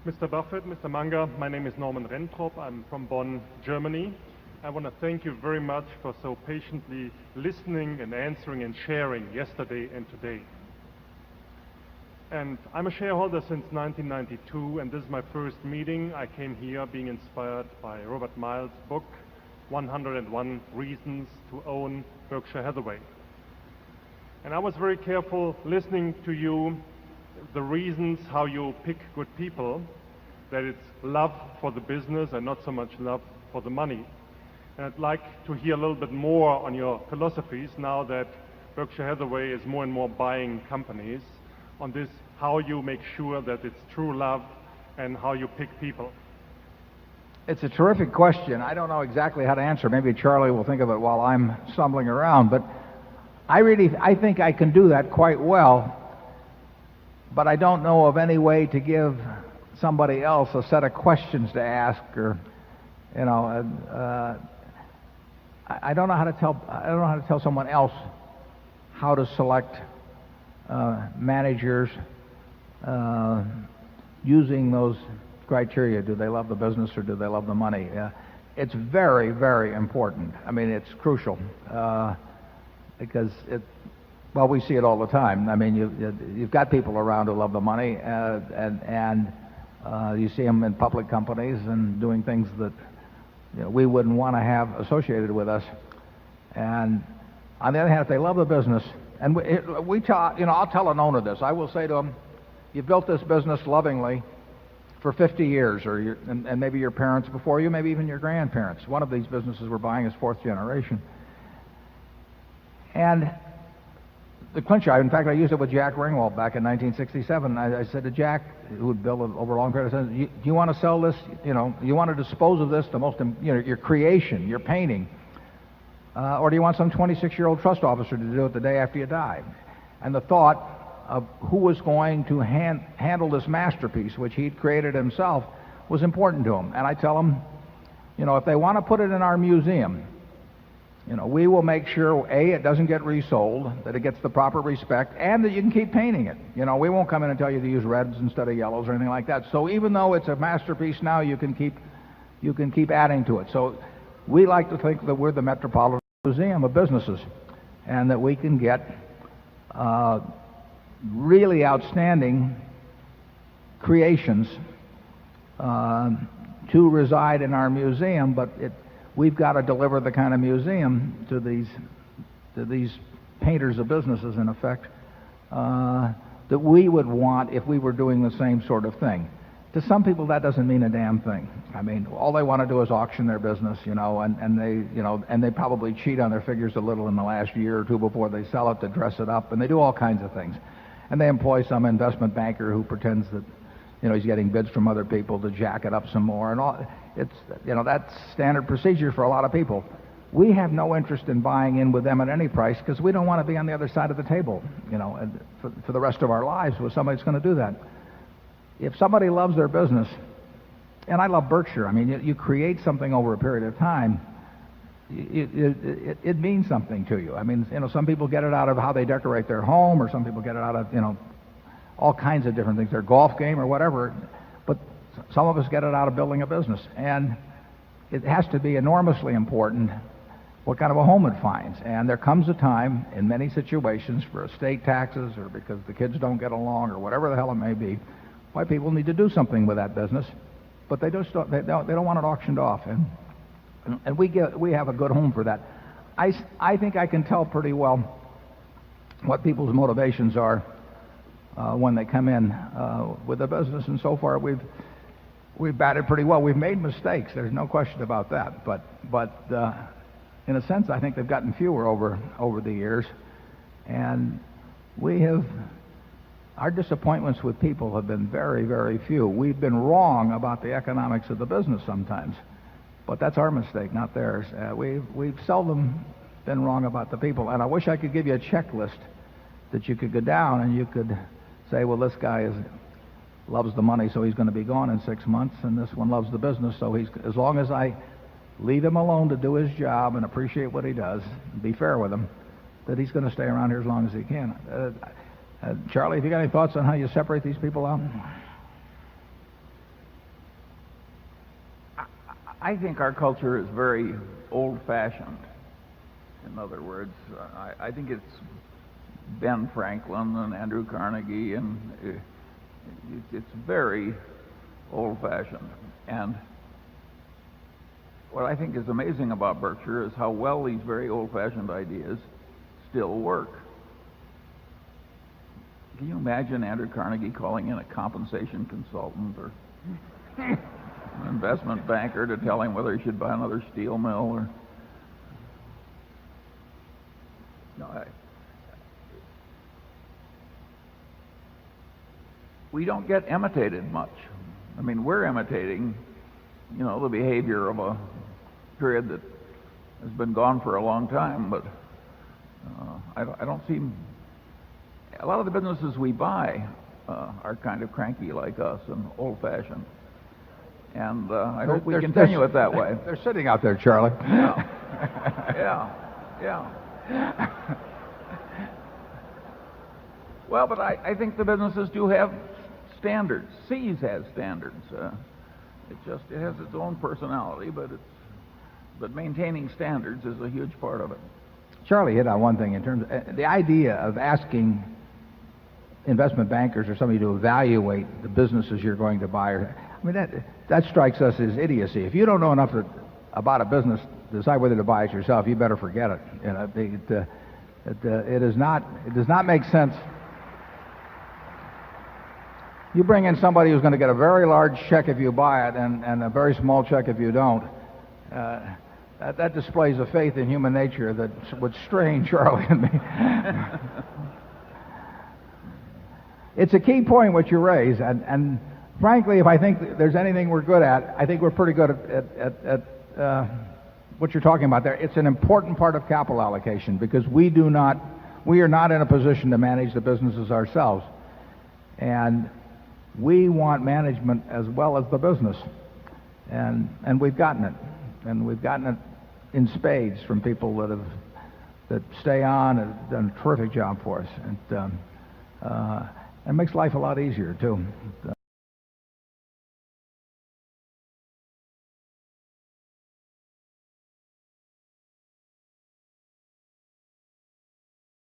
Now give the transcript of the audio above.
Mr. Buffett, Mr. Munger, my name is Norman Rentrop. I'm from Bonn, Germany. I want to thank you very much for so patiently listening and answering and sharing yesterday and today. And I'm a shareholder since 1992, and this is my first meeting. I came here being inspired by Robert Miles' book, 101 Reasons to Own Berkshire Hathaway. And I was very careful listening to you, the reasons how you pick good people, that it's love for the business and not so much love for the money. And I'd like to hear a little bit more on your philosophies now that Berkshire Hathaway is more and more buying companies, on this, how you make sure that it's true love and how you pick people. It's a terrific question. I don't know exactly how to answer. Maybe Charlie will think of it while I'm stumbling around. But I think I can do that quite well. But I don't know of any way to give somebody else a set of questions to ask, or, I don't know how to tell. I don't know how to tell someone else how to select managers using those criteria. Do they love the business or do they love the money? It's very, very important. I mean, it's crucial because we see it all the time. I mean, you've got people around who love the money, and you see them in public companies and doing things that we wouldn't want to have associated with us. And on the other hand, if they love the business, and I'll tell an owner this. I will say to him, "You built this business lovingly for 50 years, and maybe your parents before you, maybe even your grandparents. One of these businesses we're buying is fourth generation." And the clincher, in fact, I used it with Jack Ringwald back in 1967. I said to Jack, who would build it over a long period of time, "Do you want to sell this? You want to dispose of this, your creation, your painting, or do you want some 26-year-old trust officer to do it the day after you die?" And the thought of who was going to handle this masterpiece, which he'd created himself, was important to him. And I tell him, if they want to put it in our museum, we will make sure, A, it doesn't get resold, that it gets the proper respect, and that you can keep painting it. We won't come in and tell you to use reds instead of yellows or anything like that. So even though it's a masterpiece now, you can keep adding to it. So we like to think that we're the Metropolitan Museum of businesses, and that we can get really outstanding creations to reside in our museum, but we've got to deliver the kind of museum to these painters of businesses, in effect, that we would want if we were doing the same sort of thing. To some people, that doesn't mean a damn thing. I mean, all they want to do is auction their business, and they probably cheat on their figures a little in the last year or two before they sell it to dress it up, and they do all kinds of things. And they employ some investment banker who pretends that, he's getting bids from other people to jack it up some more, and all. That's standard procedure for a lot of people. We have no interest in buying in with them at any price because we don't want to be on the other side of the table, for the rest of our lives with somebody that's going to do that. If somebody loves their business, and I love Berkshire, I mean, you create something over a period of time, it means something to you. I mean, some people get it out of how they decorate their home, or some people get it out of, all kinds of different things, their golf game or whatever. But some of us get it out of building a business. And it has to be enormously important what kind of a home it finds. And there comes a time in many situations for estate taxes, or because the kids don't get along, or whatever the hell it may be, why people need to do something with that business, but they don't want it auctioned off, and we have a good home for that. I think I can tell pretty well what people's motivations are when they come in with a business, and so far we've batted pretty well. We've made mistakes, there's no question about that, but in a sense I think they've gotten fewer over the years, and our disappointments with people have been very, very few. We've been wrong about the economics of the business sometimes, but that's our mistake, not theirs. We've seldom been wrong about the people, and I wish I could give you a checklist that you could go down and you could say, well, this guy loves the money, so he's going to be gone in 6 months, and this one loves the business, so as long as I leave him alone to do his job and appreciate what he does, and be fair with him, that he's going to stay around here as long as he can. Charlie, have you got any thoughts on how you separate these people out? I think our culture is very old-fashioned. In other words, I think it's Ben Franklin and Andrew Carnegie, and it's very old-fashioned. And what I think is amazing about Berkshire is how well these very old-fashioned ideas still work. Can you imagine Andrew Carnegie calling in a compensation consultant or an investment banker to tell him whether he should buy another steel mill or... No, we don't get imitated much. I mean, we're imitating, the behavior of a period that has been gone for a long time, but I don't see... A lot of the businesses we buy are kind of cranky like us and old-fashioned. And I hope we continue it that way. They're sitting out there, Charlie. Yeah. Well, but I think the businesses do have standards. Seas has standards. It has its own personality, but maintaining standards is a huge part of it. Charlie hit on one thing in terms of the idea of asking investment bankers or somebody to evaluate the businesses you're going to buy. I mean, that strikes us as idiocy. If you don't know enough about a business to decide whether to buy it yourself, you better forget it. It does not make sense. You bring in somebody who's going to get a very large check if you buy it and a very small check if you don't. That displays a faith in human nature that would strain Charlie and me. It's a key point what you raise, and frankly, if I think there's anything we're good at, I think we're pretty good at what you're talking about there. It's an important part of capital allocation because we are not in a position to manage the businesses ourselves, and we want management as well as the business, and we've gotten it, and we've gotten it in spades from people that stay on and have done a terrific job for us, and it makes life a lot easier too.